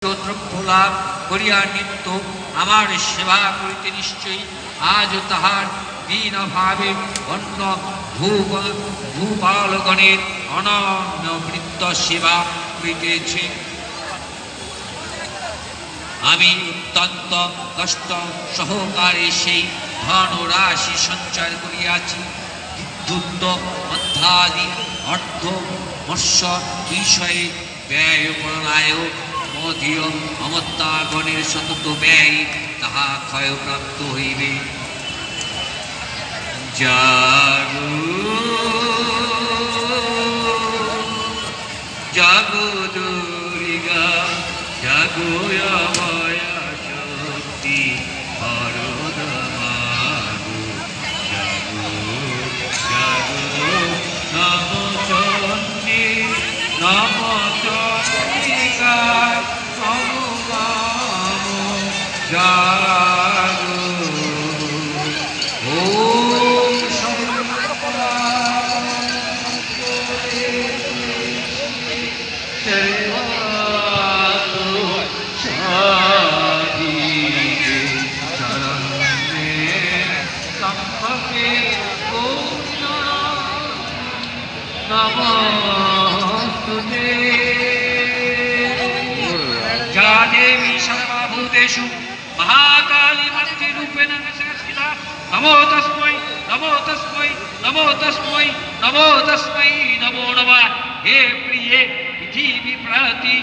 দ্রব্য লাভ করিয়া নিত্য আমার সেবা করিতে নিশ্চয়ই আজ তাহার দীন অভাবে অন্য ভূপালগণের অনন্য বৃত্ত সেবা করিতেছে। আমি অত্যন্ত কষ্ট সহকারে সেই ধনরাশি সঞ্চয় করিয়াছি। দুগ্ধ মধ্যাদি অর্ধ মৎস্য বিষয়ে ব্যয় করণায় মদীয় অমত্যাগণের সতত ব্যয় তাহা ক্ষয়প্রাপ্ত হইবে। জাগো জাগো দুর্গা জাগো মায়া শক্তি হরদমাগো জাগো জাগো নম চণ্ডী নম চণ্ডিকা নম বাম জাগো ওম নমস্তুতে যা দেবী সর্বভূতেষু মহাকালী মাতৃরূপেণ সংস্থিতা নমো তস্मै নমো তস্मै নমো তস্मै নমো তস্मै নমো নমঃ। হে প্রিয়ে পৃথিবী প্রতি